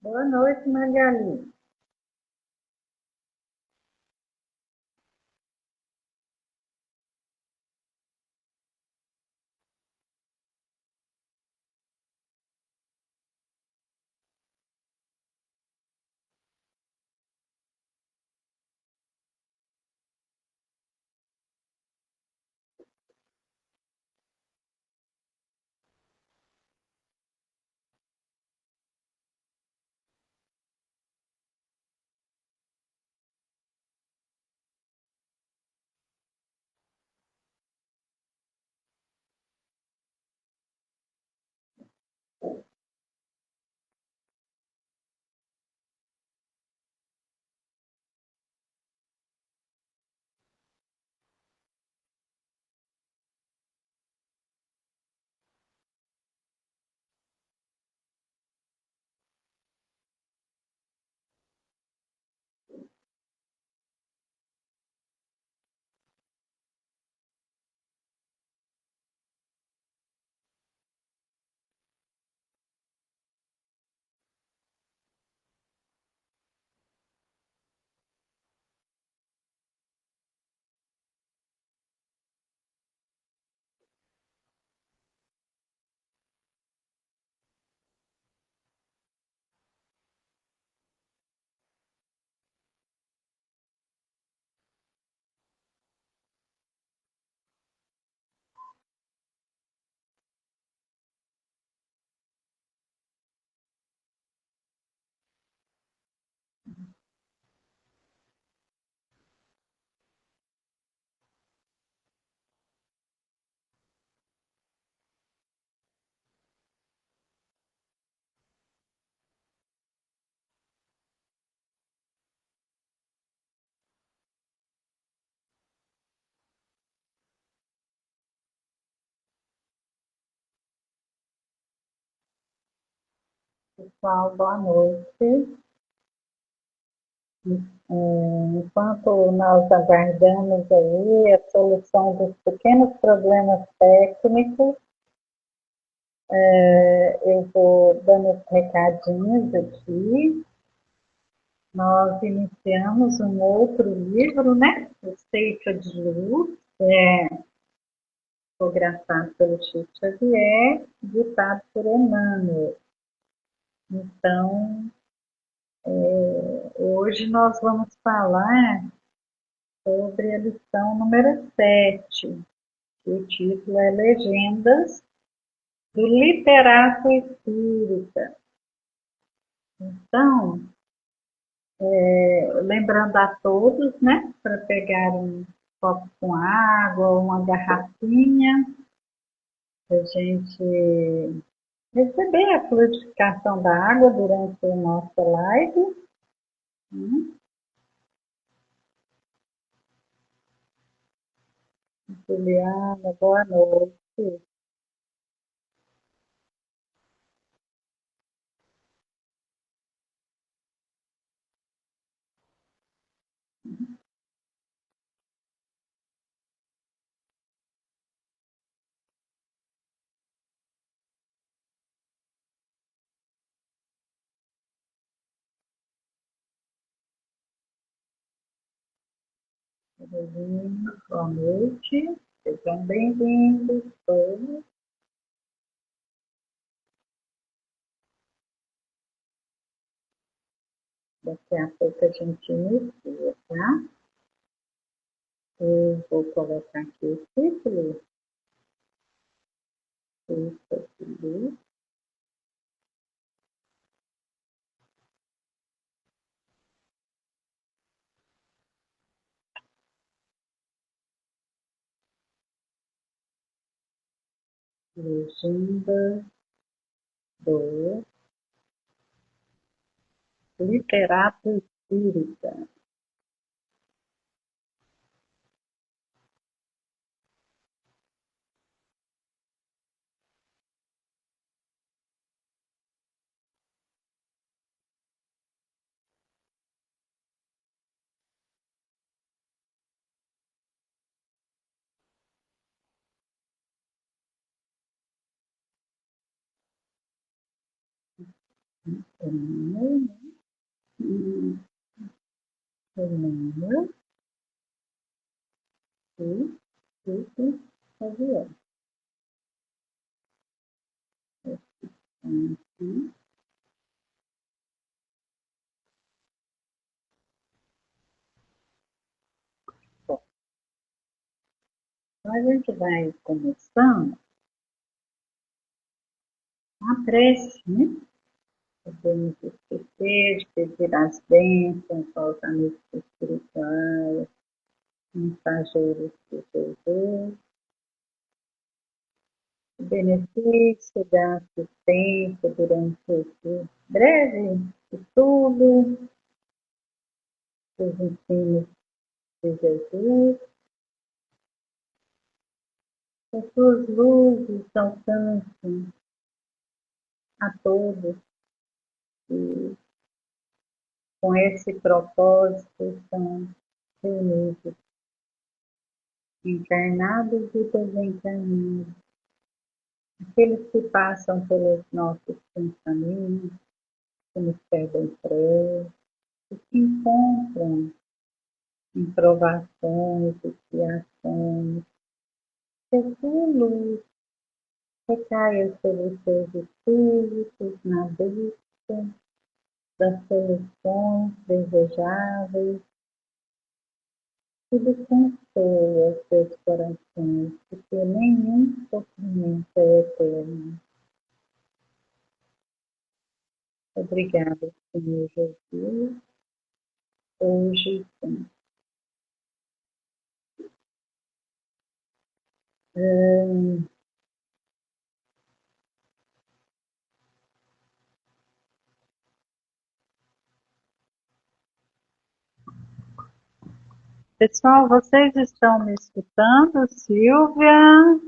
Boa noite, Magali. Pessoal, boa noite. Enquanto nós aguardamos aí a solução dos pequenos problemas técnicos, eu vou dando os recadinhos aqui. Nós iniciamos um outro livro, né? O Seixo de Luz, fotografado pelo Chico Xavier, ditado por Emmanuel. Então, hoje nós vamos falar sobre a lição número 7, que o título é Legendas do Literato Espírita. Então, lembrando a todos, né, para pegar um copo com água, uma garrafinha, para a gente receber a fluidificação da água durante a nossa live. Juliana, boa noite. Boa noite. Sejam bem-vindos todos. Daqui a pouco a gente inicia, tá? Eu vou colocar aqui o título. Título. Legenda do Literato Espírita. Fernando, Xavier. Aqui. Bom, então a gente vai começando a prece, né? Podemos esquecer de pedir as bênçãos aos amigos espirituais, mensageiros de Jesus, o benefício da assistência durante esse breve estudo dos ensinos de Jesus, que as suas luzes alcancem a todos e com esse propósito estão reunidos, encarnados e desencarnados, aqueles que passam pelos nossos pensamentos, que nos pedem prece, que se encontram em provações, expiações, que a sua luz recaia sobre os seus espíritos na busca das soluções desejáveis e do consolo aos seus corações, porque nenhum sofrimento é eterno. Obrigada, Senhor Jesus, hoje e sempre. Pessoal, vocês estão me escutando? Silvia?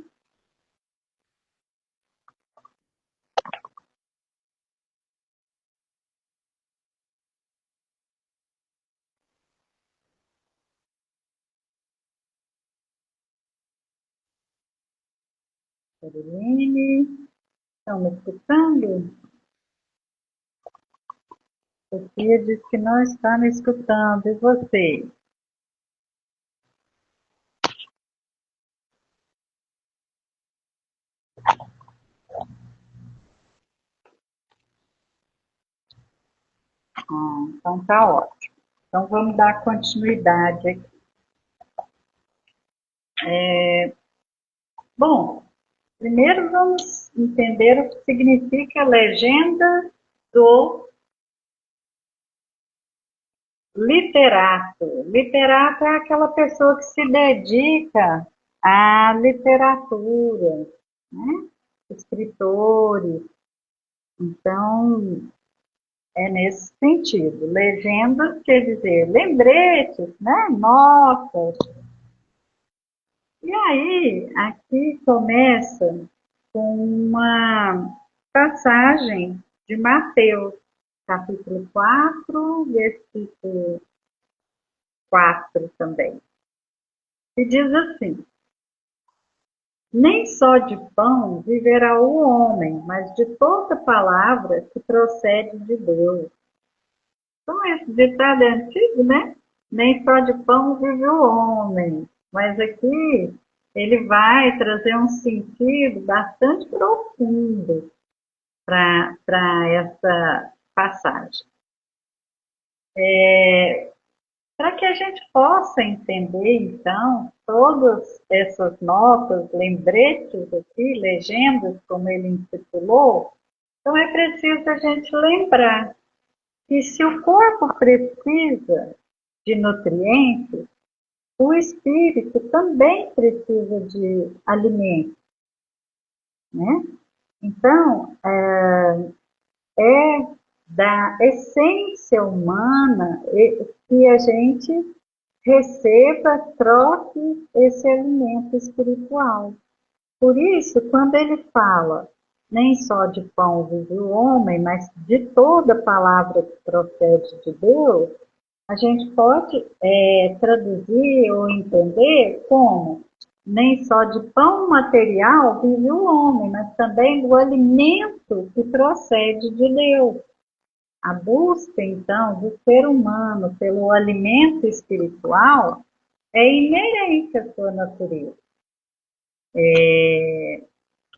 Caroline? Estão me escutando? Sofia disse que não está me escutando. E vocês? Então tá ótimo. Então vamos dar continuidade aqui. Bom, primeiro vamos entender o que significa a legenda do literato. Literato é aquela pessoa que se dedica à literatura, né? Escritores. Então, é nesse sentido. Legendas quer dizer lembretes, né? Notas. E aí, aqui começa com uma passagem de Mateus, capítulo 4, versículo 4 também. E diz assim: nem só de pão viverá o homem, mas de toda palavra que procede de Deus. Então, esse ditado é antigo, né? Nem só de pão vive o homem. Mas aqui ele vai trazer um sentido bastante profundo para essa passagem. Para que a gente possa entender, então, todas essas notas, lembretes aqui, legendas, como ele intitulou, então é preciso a gente lembrar que se o corpo precisa de nutrientes, o espírito também precisa de alimento, né? Então, é da essência humana que a gente receba, troque esse alimento espiritual. Por isso, quando ele fala, nem só de pão vive o homem, mas de toda palavra que procede de Deus, a gente pode traduzir ou entender como nem só de pão material vive o homem, mas também do alimento que procede de Deus. A busca, então, do ser humano pelo alimento espiritual é inerente à sua natureza.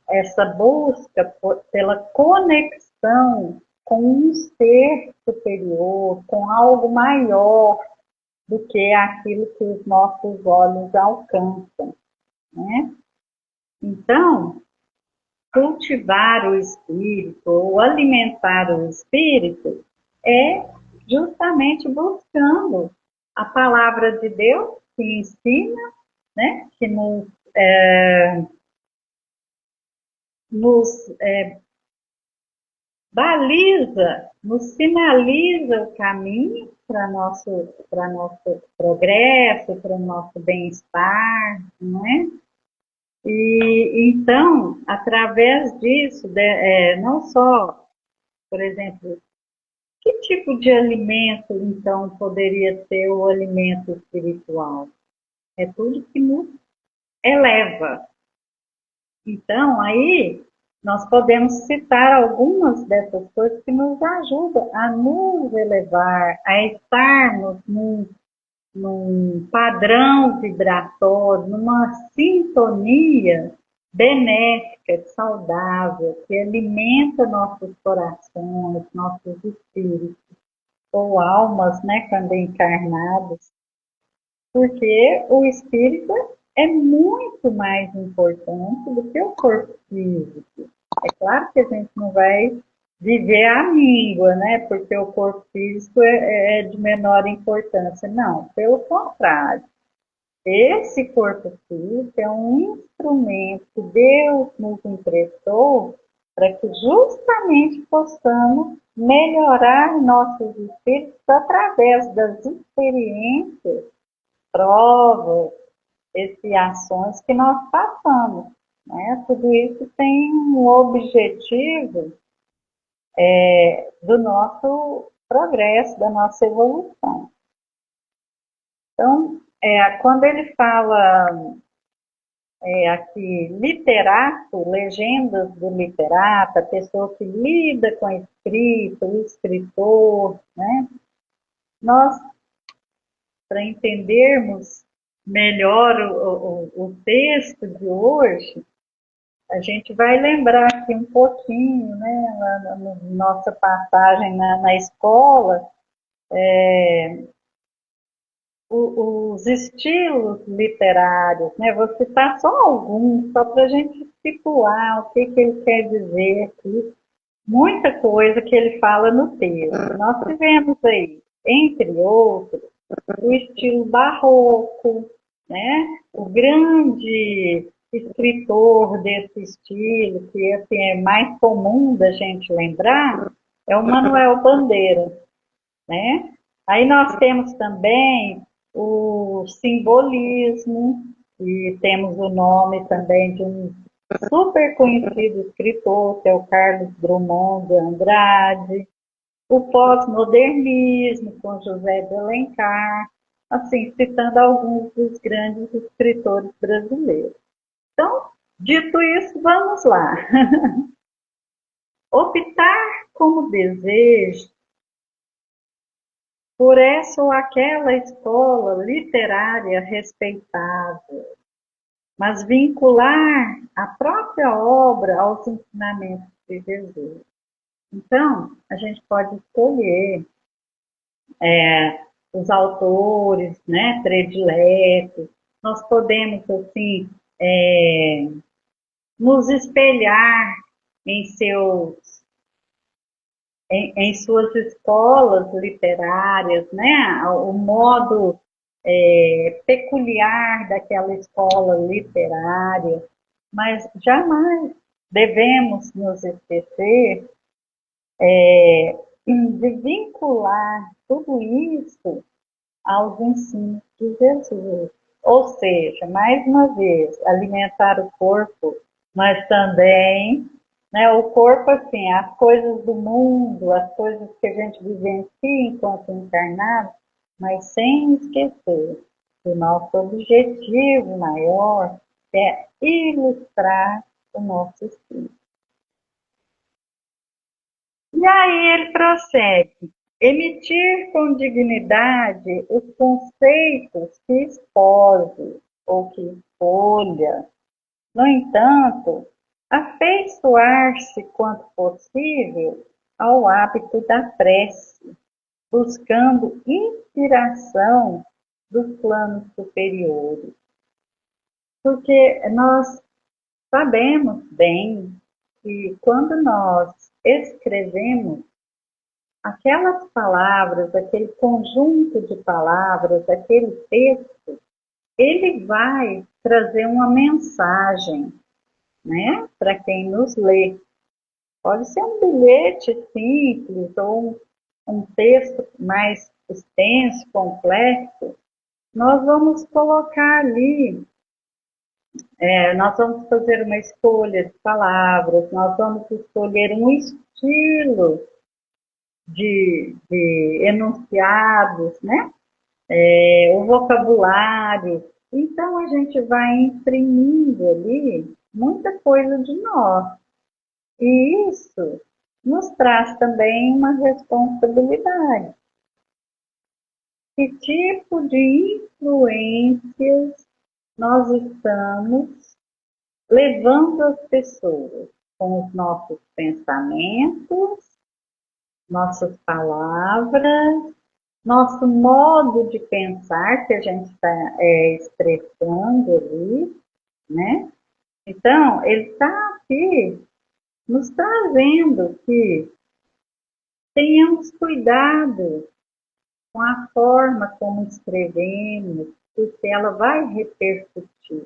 Essa busca pela conexão com um ser superior, com algo maior do que aquilo que os nossos olhos alcançam, né? Então, cultivar o espírito ou alimentar o espírito é justamente buscando a palavra de Deus que ensina, né, que nos baliza, nos sinaliza o caminho para nosso progresso, para o nosso bem-estar, não é? E então, através disso, não só, por exemplo, que tipo de alimento, então, poderia ser o alimento espiritual? É tudo que nos eleva. Então, aí, nós podemos citar algumas dessas coisas que nos ajudam a nos elevar, a estarmos num padrão vibratório, numa sintonia benéfica, saudável, que alimenta nossos corações, nossos espíritos, ou almas, né, quando encarnados, porque o espírito é muito mais importante do que o corpo físico. É claro que a gente não vai viver à míngua, né, porque o corpo físico é de menor importância. Não, pelo contrário. Esse corpo físico é um instrumento que Deus nos emprestou para que justamente possamos melhorar nossos espíritos através das experiências, provas, expiações que nós passamos, né? Tudo isso tem um objetivo do nosso progresso, da nossa evolução. Então, quando ele fala aqui, literato, legendas do literato, a pessoa que lida com a escrita, o escritor, né? Nós, para entendermos melhor o texto de hoje, a gente vai lembrar aqui um pouquinho, né, na nossa passagem na escola, os estilos literários, né? Vou citar só alguns, só para a gente situar o que ele quer dizer aqui. Muita coisa que ele fala no texto. Nós tivemos aí, entre outros, o estilo barroco, né? O grande escritor desse estilo, que assim, é mais comum da gente lembrar, é o Manuel Bandeira, né? Aí nós temos também o simbolismo, e temos o nome também de um super conhecido escritor, que é o Carlos Drummond de Andrade, o pós-modernismo, com José de Alencar, assim, citando alguns dos grandes escritores brasileiros. Então, dito isso, vamos lá. Optar como desejo por essa ou aquela escola literária respeitável, mas vincular a própria obra aos ensinamentos de Jesus. Então, a gente pode escolher os autores, né, prediletos, nós podemos, assim, nos espelhar em em suas escolas literárias, né? O modo peculiar daquela escola literária, mas jamais devemos nos esquecer de vincular tudo isso aos ensinos de Jesus. Ou seja, mais uma vez, alimentar o corpo, mas também, né, o corpo, assim, as coisas do mundo, as coisas que a gente vivencia enquanto encarnado, mas sem esquecer que o nosso objetivo maior é ilustrar o nosso espírito. E E aí ele prossegue. Emitir com dignidade os conceitos que expose ou que escolha. No entanto, afeiçoar-se quanto possível ao hábito da prece, buscando inspiração dos planos superiores. Porque nós sabemos bem que quando nós escrevemos aquelas palavras, aquele conjunto de palavras, aquele texto, ele vai trazer uma mensagem, né, para quem nos lê. Pode ser um bilhete simples ou um texto mais extenso, complexo. Nós vamos colocar ali, nós vamos fazer uma escolha de palavras, nós vamos escolher um estilo de enunciados, né? O vocabulário. Então, a gente vai imprimindo ali muita coisa de nós. E isso nos traz também uma responsabilidade. Que tipo de influências nós estamos levando as pessoas com os nossos pensamentos, nossas palavras, nosso modo de pensar que a gente está expressando ali, né? Então, ele está aqui nos trazendo que tenhamos cuidado com a forma como escrevemos, porque ela vai repercutir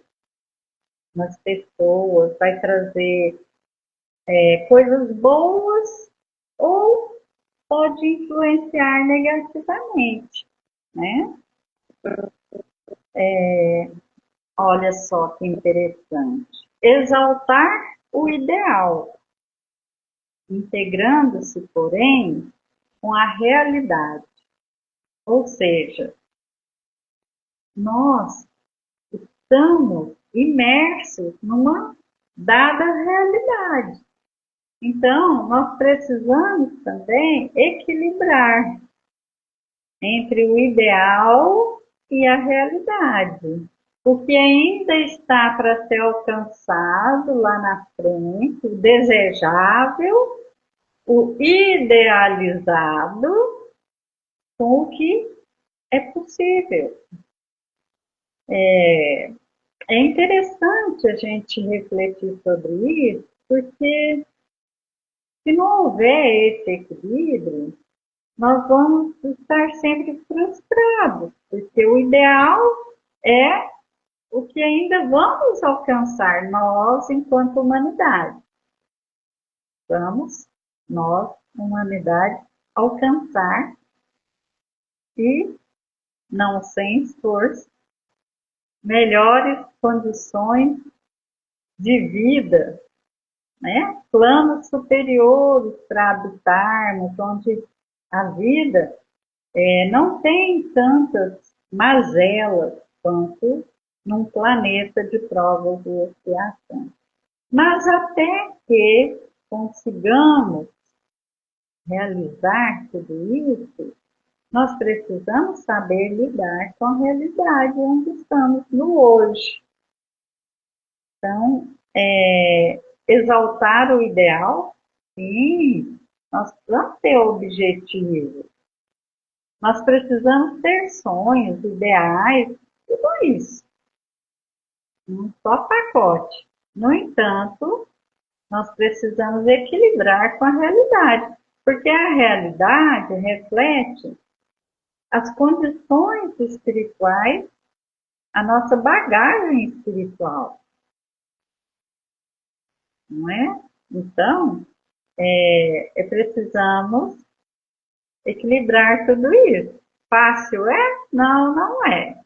nas pessoas, vai trazer coisas boas ou pode influenciar negativamente, né? Olha só que interessante. Exaltar o ideal, integrando-se, porém, com a realidade. Ou seja, nós estamos imersos numa dada realidade. Então, nós precisamos também equilibrar entre o ideal e a realidade. O que ainda está para ser alcançado lá na frente, o desejável, o idealizado, com o que é possível. É interessante a gente refletir sobre isso, porque se não houver esse equilíbrio, nós vamos estar sempre frustrados, porque o ideal é o que ainda vamos alcançar nós enquanto humanidade. Vamos, nós, humanidade, alcançar e, não sem esforço, melhores condições de vida, né? Planos superiores para habitarmos, onde a vida não tem tantas mazelas quanto num planeta de provas e expiação. Mas até que consigamos realizar tudo isso, nós precisamos saber lidar com a realidade onde estamos no hoje. Então, exaltar o ideal, sim, nós precisamos ter objetivos. Nós precisamos ter sonhos, ideais, tudo isso. Um só pacote. No entanto, nós precisamos equilibrar com a realidade, porque a realidade reflete as condições espirituais, a nossa bagagem espiritual, não é? Então, precisamos equilibrar tudo isso. Fácil é? Não, não é.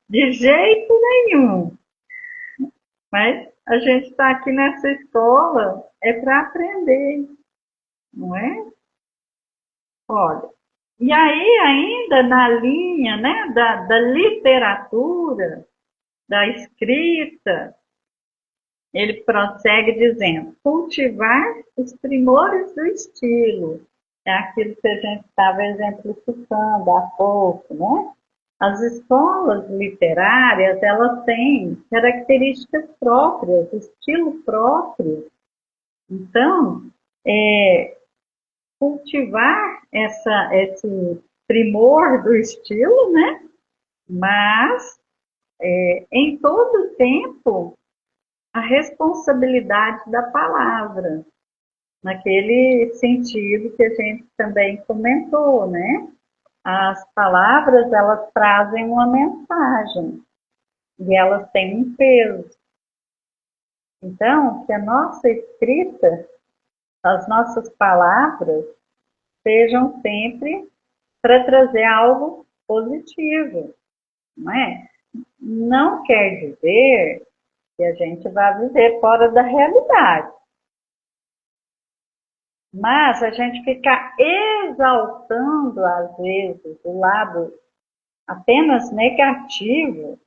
De jeito nenhum. Mas a gente está aqui nessa escola para aprender, não é? Olha, e aí ainda na linha, né, da literatura, da escrita, ele prossegue dizendo: cultivar os primores do estilo. É aquilo que a gente estava exemplificando há pouco, né? As escolas literárias, elas têm características próprias, estilo próprio. Então, cultivar esse primor do estilo, né? Mas, em todo tempo, a responsabilidade da palavra, naquele sentido que a gente também comentou, né? As palavras, elas trazem uma mensagem e elas têm um peso. Então, que a nossa escrita, as nossas palavras, sejam sempre para trazer algo positivo, não é? Não quer dizer que a gente vai viver fora da realidade, mas a gente ficar exaltando, às vezes, o lado apenas negativo,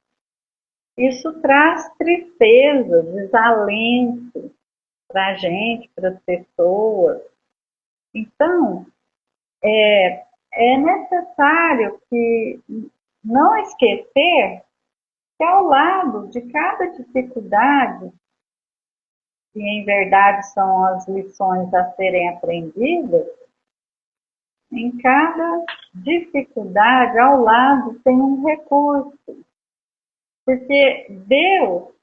isso traz tristeza, desalento para a gente, para as pessoas. Então, é necessário que não esquecer que ao lado de cada dificuldade, que em verdade são as lições a serem aprendidas, em cada dificuldade ao lado tem um recurso, porque Deus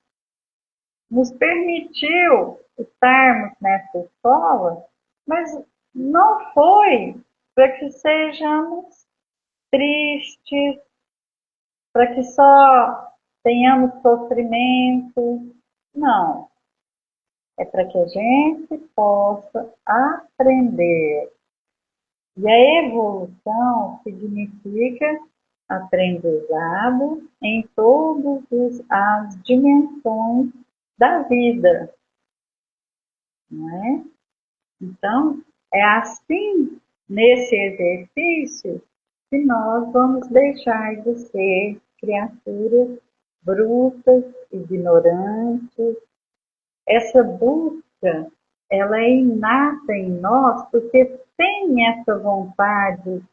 nos permitiu estarmos nessa escola, mas não foi para que sejamos tristes, para que só tenhamos sofrimento. Não. É para que a gente possa aprender. E a evolução significa aprendizado em todas as dimensões da vida, não é? Então, é assim, nesse exercício, que nós vamos deixar de ser criaturas brutas, ignorantes. Essa busca, ela é inata em nós, porque sem essa vontade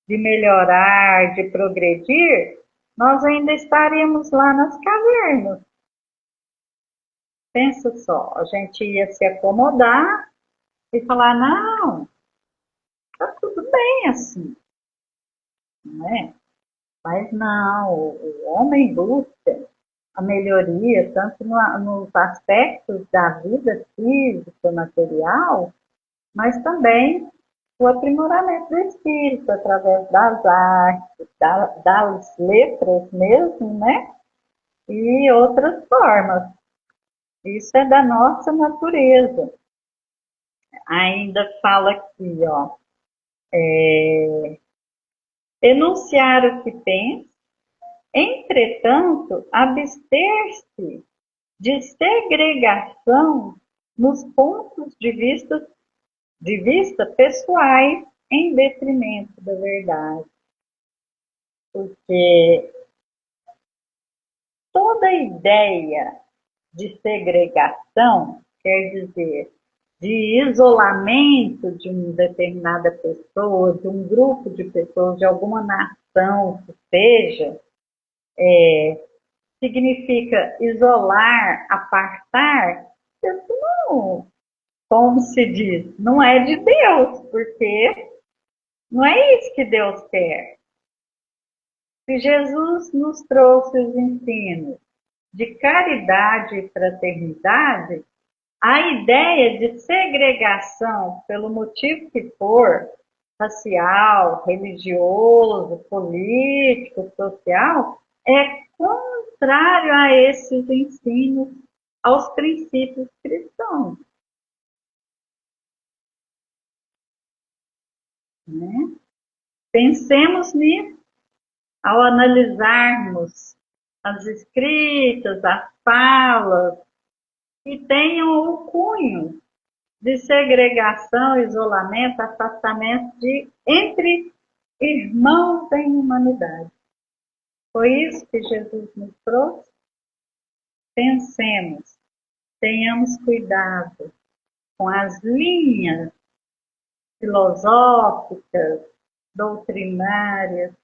de melhorar, de progredir, nós ainda estaríamos lá nas cavernas. Pensa só, a gente ia se acomodar e falar, não, tá tudo bem assim, não é? Mas não, o homem busca a melhoria, tanto nos aspectos da vida física, material, mas também o aprimoramento do espírito, através das artes, das letras mesmo, né? E outras formas. Isso é da nossa natureza. Ainda fala aqui, ó, enunciar o que pensa, entretanto, abster-se de segregação nos pontos de vista pessoais em detrimento da verdade. Porque toda ideia de segregação, quer dizer, de isolamento de uma determinada pessoa, de um grupo de pessoas, de alguma nação que seja, significa isolar, apartar, isso não, como se diz, não é de Deus, porque não é isso que Deus quer. Se Jesus nos trouxe os ensinos de caridade e fraternidade, a ideia de segregação, pelo motivo que for, racial, religioso, político, social, é contrário a esses ensinos, aos princípios cristãos. Né? Pensemos nisso ao analisarmos as escritas, as falas, que tenham o cunho de segregação, isolamento, afastamento entre irmãos em humanidade. Foi isso que Jesus nos trouxe? Pensemos tenhamos cuidado com as linhas filosóficas, doutrinárias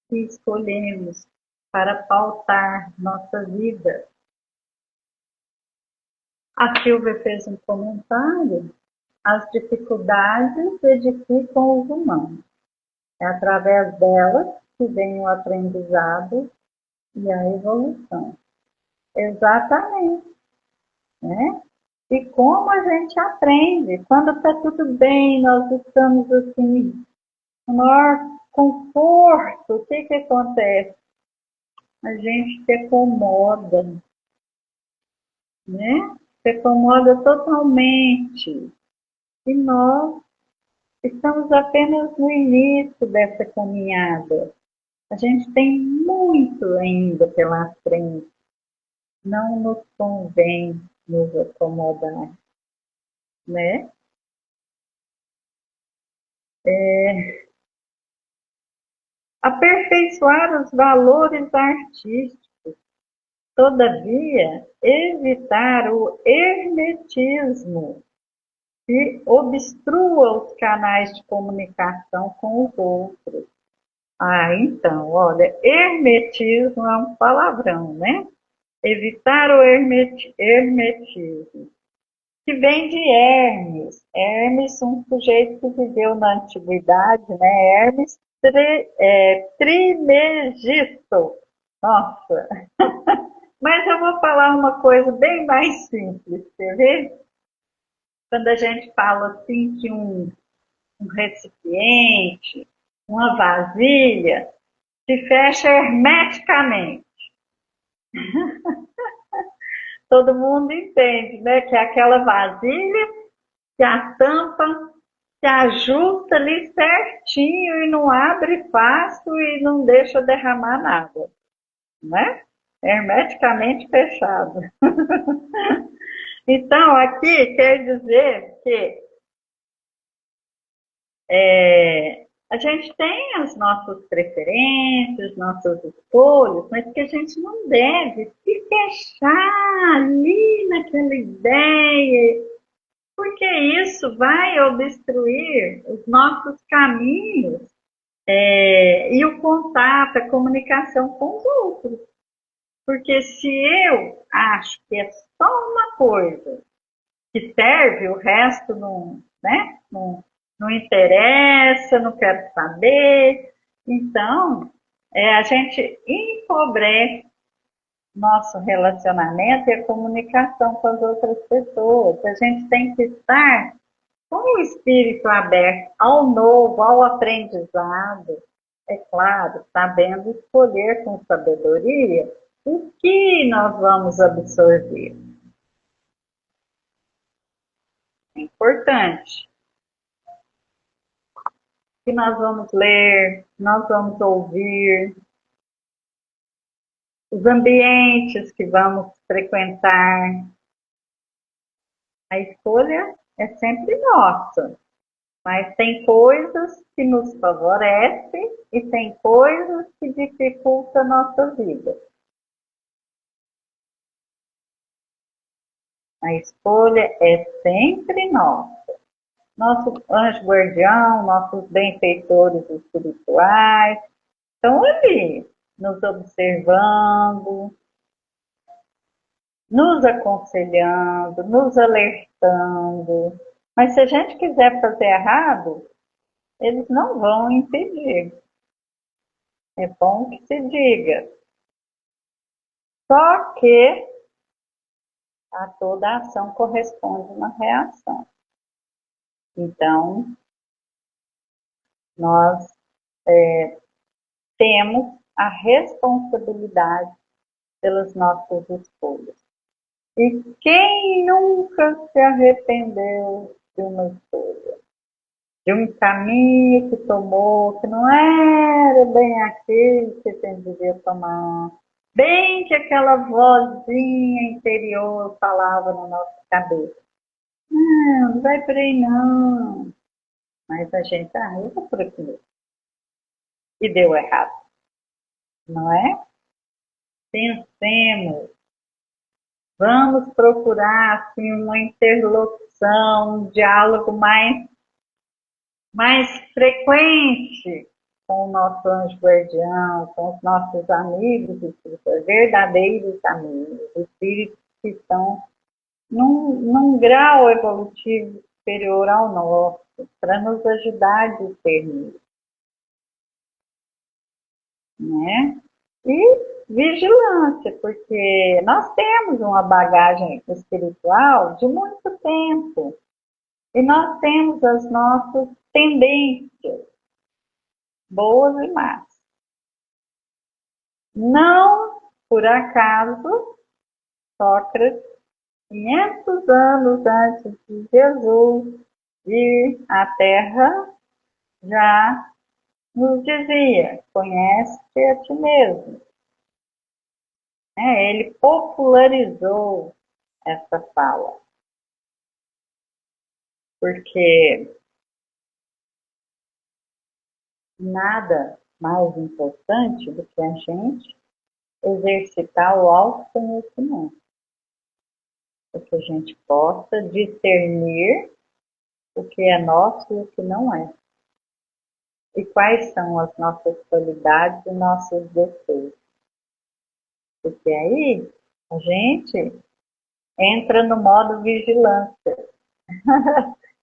que escolhemos para pautar nossa vida. A Silvia fez um comentário: as dificuldades edificam os humanos. É através delas que vem o aprendizado e a evolução. Exatamente, né? E como a gente aprende? Quando está tudo bem, nós estamos assim, no maior conforto, o que acontece? A gente se acomoda, né? Se acomoda totalmente. E nós estamos apenas no início dessa caminhada. A gente tem muito ainda pela frente. Não nos convém nos acomodar, né? Aperfeiçoar os valores artísticos. Todavia, evitar o hermetismo que obstrua os canais de comunicação com os outros. Ah, então, olha, hermetismo é um palavrão, né? Evitar o hermetismo, que vem de Hermes. Hermes, um sujeito que viveu na antiguidade, né? Hermes Trimegisto. Nossa! Mas eu vou falar uma coisa bem mais simples, quer ver? Quando a gente fala assim que um recipiente, uma vasilha, se fecha hermeticamente. Todo mundo entende, né? Que é aquela vasilha que a tampa se ajusta ali certinho e não abre fácil e não deixa derramar nada, né? Hermeticamente fechado. Então, aqui quer dizer que a gente tem as nossas preferências, nossas escolhas, mas que a gente não deve se fechar ali naquela ideia, porque isso vai obstruir os nossos caminhos e o contato, a comunicação com os outros. Porque se eu acho que é só uma coisa que serve, o resto não, né? Não interessa, não quero saber. Então, a gente empobrece nosso relacionamento e a comunicação com as outras pessoas. A gente tem que estar com o espírito aberto ao novo, ao aprendizado. É claro, sabendo escolher com sabedoria o que nós vamos absorver. É importante. Que nós vamos ler, nós vamos ouvir, os ambientes que vamos frequentar. A escolha é sempre nossa, mas tem coisas que nos favorecem e tem coisas que dificultam a nossa vida. A escolha é sempre nossa. Nosso anjo guardião, nossos benfeitores espirituais estão ali, nos observando, nos aconselhando, nos alertando. Mas se a gente quiser fazer errado, eles não vão impedir. É bom que se diga. Só que a toda ação corresponde uma reação. Então, nós temos a responsabilidade pelas nossas escolhas. E quem nunca se arrependeu de uma escolha? De um caminho que tomou, que não era bem aquele que você devia tomar. Bem que aquela vozinha interior falava na nossa cabeça. Não vai por aí não. Mas a gente, eu vou por aqui mesmo. E deu errado, não é? Pensemos, Vamos procurar assim, uma interlocução, um diálogo mais frequente com o nosso anjo guardião, com os nossos amigos espirituais, verdadeiros amigos, espíritos que estão num grau evolutivo superior ao nosso, para nos ajudar a discernir, né? E vigilância, porque nós temos uma bagagem espiritual de muito tempo e nós temos as nossas tendências, boas e más. Não por acaso, Sócrates, 500 anos antes de Jesus vir à Terra, já nos dizia: conhece-te a ti mesmo. Ele popularizou essa fala, porque nada mais importante do que a gente exercitar o autoconhecimento, para que a gente possa discernir o que é nosso e o que não é. E quais são as nossas qualidades e nossos defeitos. Porque aí a gente entra no modo vigilância.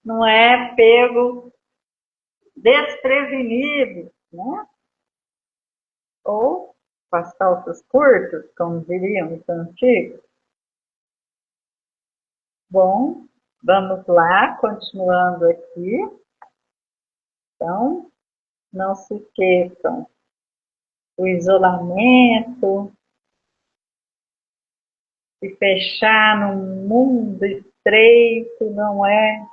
Não é pego desprevenido, né? Ou com as calças curtas, como diriam os antigos. Bom, vamos lá, continuando aqui. Então, não se esqueçam, o isolamento, se fechar num mundo estreito não é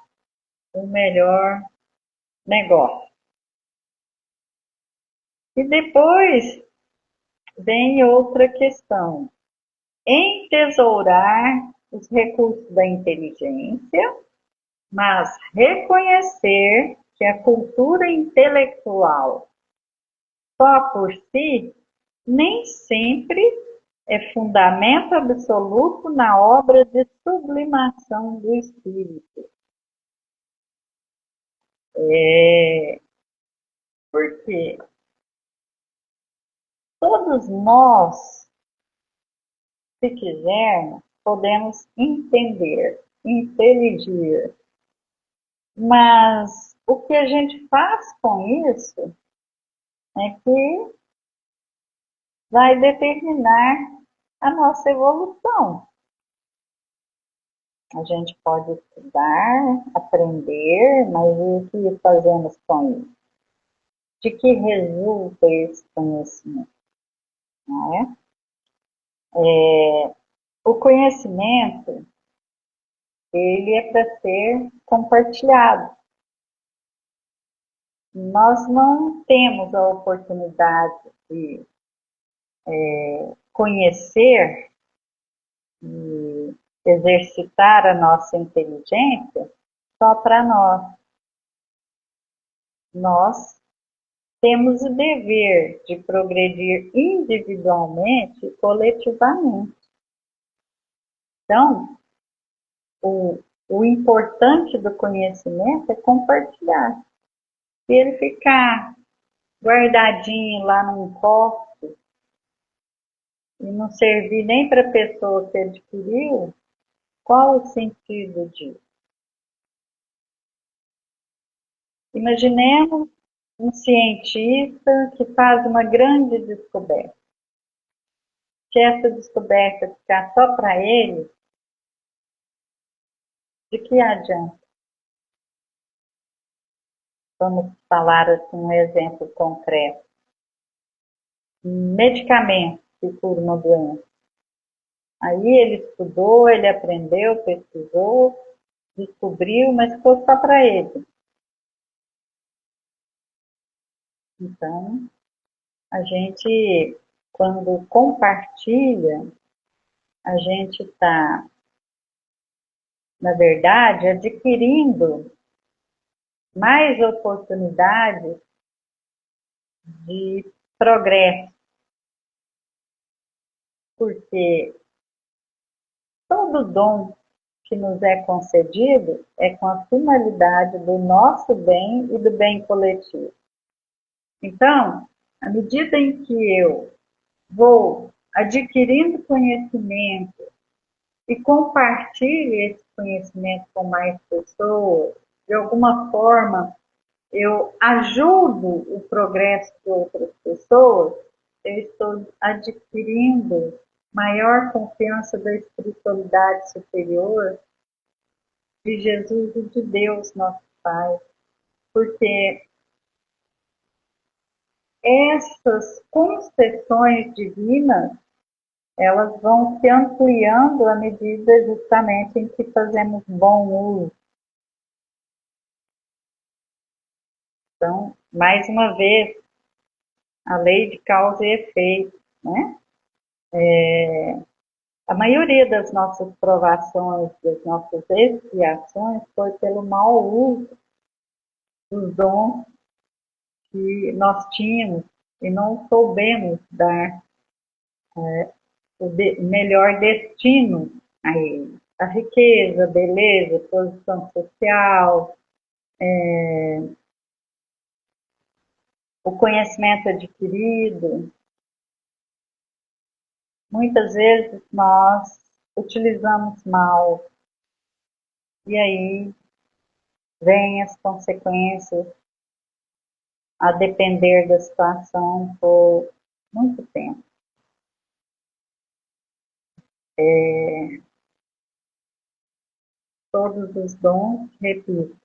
o melhor negócio. E depois vem outra questão: entesourar os recursos da inteligência, mas reconhecer que a cultura intelectual só por si nem sempre é fundamento absoluto na obra de sublimação do espírito. Porque todos nós, se quisermos, podemos entender, inteligir, mas o que a gente faz com isso é que vai determinar a nossa evolução. A gente pode estudar, aprender, mas o que fazemos com isso? De que resulta esse conhecimento? Não é? O conhecimento, ele é para ser compartilhado. Nós não temos a oportunidade de conhecer e exercitar a nossa inteligência só para nós. Nós temos o dever de progredir individualmente e coletivamente. Então, o importante do conhecimento é compartilhar. Se ele ficar guardadinho lá num copo e não servir nem para a pessoa que adquiriu, qual o sentido disso? Imaginemos um cientista que faz uma grande descoberta. Se essa descoberta ficar só para ele, de que adianta? Vamos falar assim um exemplo concreto. Um medicamento que cura uma doença. Aí ele estudou, ele aprendeu, pesquisou, descobriu, mas ficou só para ele. Então, a gente, quando compartilha, a gente está, na verdade, adquirindo mais oportunidades de progresso, porque todo dom que nos é concedido é com a finalidade do nosso bem e do bem coletivo. Então, à medida em que eu vou adquirindo conhecimento e compartilho esse conhecimento com mais pessoas, de alguma forma eu ajudo o progresso de outras pessoas, eu estou adquirindo maior confiança da espiritualidade superior de Jesus e de Deus, nosso Pai. Porque essas concessões divinas, elas vão se ampliando à medida justamente em que fazemos bom uso. Então, mais uma vez, a lei de causa e efeito, né? A maioria das nossas provações, das nossas expiações, foi pelo mau uso dos dons que nós tínhamos e não soubemos dar o melhor destino a ele. A riqueza, a beleza, a posição social, o conhecimento adquirido. Muitas vezes nós utilizamos mal e aí vêm as consequências a depender da situação por muito tempo. Todos os dons, repito,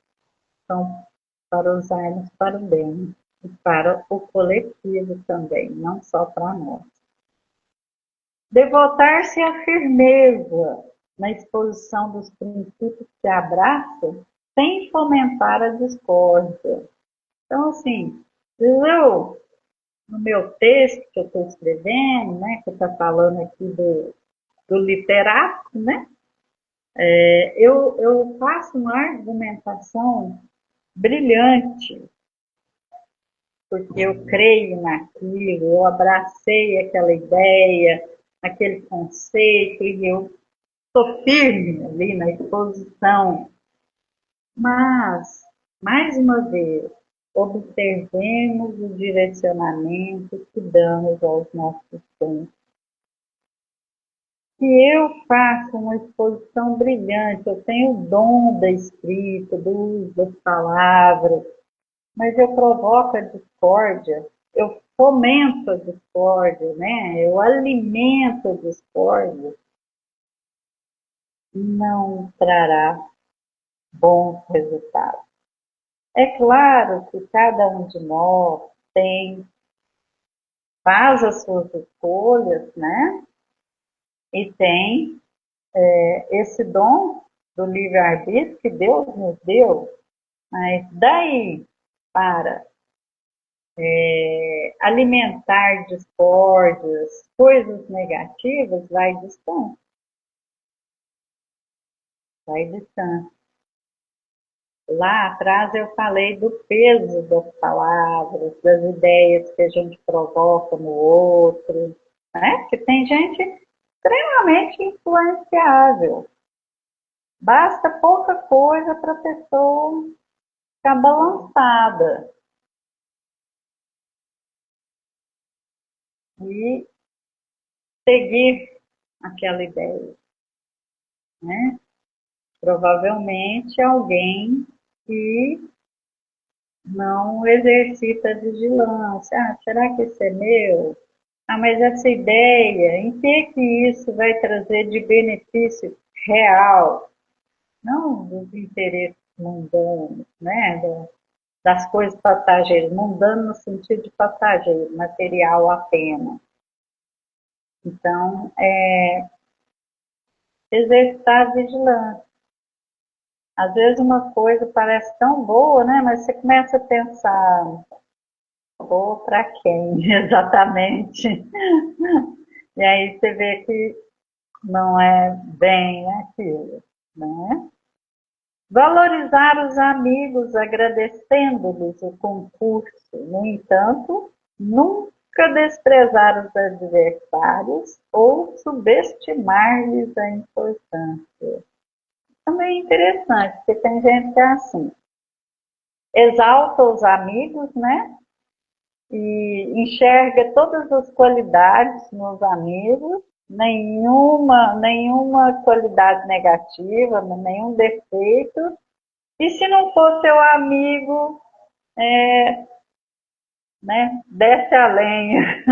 são para usarmos para o bem e para o coletivo também, não só para nós. Devotar-se à firmeza na exposição dos princípios que abraça, sem fomentar a discórdia. Então, assim, eu, no meu texto que eu estou escrevendo, né, que está falando aqui do literato, né, eu faço uma argumentação brilhante, porque eu creio naquilo, eu abracei aquela ideia, aquele conceito, e eu estou firme ali na exposição. Mas, mais uma vez, observemos o direcionamento que damos aos nossos tempos. Se eu faço uma exposição brilhante, eu tenho o dom da escrita, do uso das palavras, mas eu provoco a discórdia, eu fomento a discórdia, né? Eu alimento a discórdia, não trará bons resultados. É claro que cada um de nós faz as suas escolhas, né? E tem esse dom do livre-arbítrio que Deus nos deu, mas daí para alimentar discórdias, coisas negativas, vai distante. Vai distante. Lá atrás eu falei do peso das palavras, das ideias que a gente provoca no outro, né? Porque tem gente extremamente influenciável. Basta pouca coisa para a pessoa ficar balançada e seguir aquela ideia, né? Provavelmente alguém que não exercita a vigilância. Ah, será que isso é meu? Ah, mas essa ideia, em que isso vai trazer de benefício real? Não dos interesses mundanos, né? Das coisas passageiras, mundano no sentido de passageiro, material apenas. Então, exercitar a vigilância. Às vezes uma coisa parece tão boa, né? Mas você começa a pensar, boa para quem exatamente? E aí você vê que não é bem aquilo, né? Valorizar os amigos, agradecendo-lhes o concurso. No entanto, nunca Nunca desprezar os adversários ou subestimar-lhes a importância. Também é interessante, porque tem gente que é assim, exalta os amigos, né? E enxerga todas as qualidades nos amigos, nenhuma qualidade negativa, nenhum defeito. E se não for seu amigo, né, desce a lenha.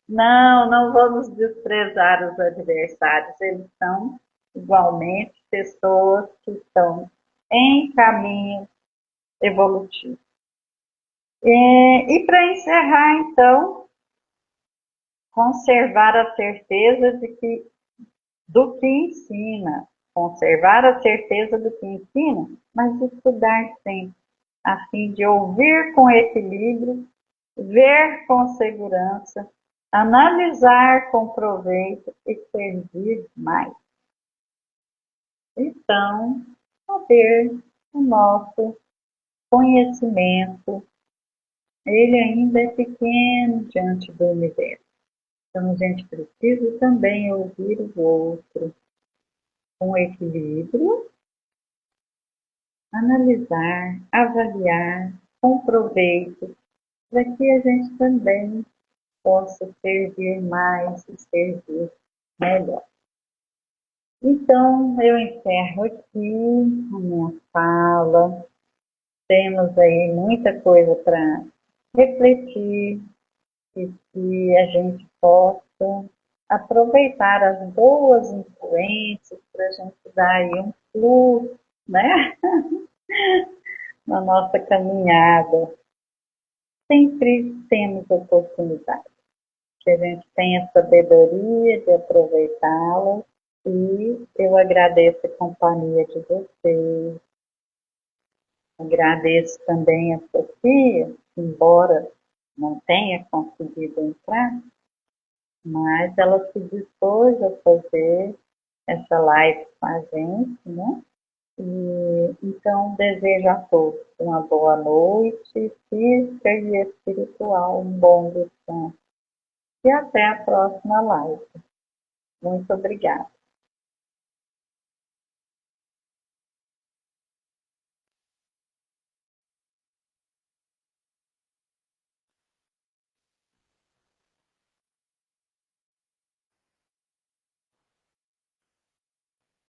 Não, não vamos desprezar os adversários, eles são igualmente pessoas que estão em caminho evolutivo. E para encerrar, então, conservar a certeza do que ensina, conservar a certeza do que ensina, mas estudar sempre, a fim de ouvir com equilíbrio, ver com segurança, analisar com proveito e servir mais. Então, saber o nosso conhecimento, ele ainda é pequeno diante do universo. Então, a gente precisa também ouvir o outro com equilíbrio, analisar, avaliar, com proveito, para que a gente também possa servir mais e servir melhor. Então, eu encerro aqui a minha fala. Temos aí muita coisa para refletir e que a gente possa aproveitar as boas influências para a gente dar aí um plus, né? Na nossa caminhada. Sempre temos oportunidade. Que a gente tenha sabedoria de aproveitá-las. E eu agradeço a companhia de vocês. Agradeço também a Sofia, embora não tenha conseguido entrar, mas ela se dispôs a fazer essa live com a gente, né? E, então, desejo a todos uma boa noite, física e espiritual, um bom descanso. E até a próxima live. Muito obrigada.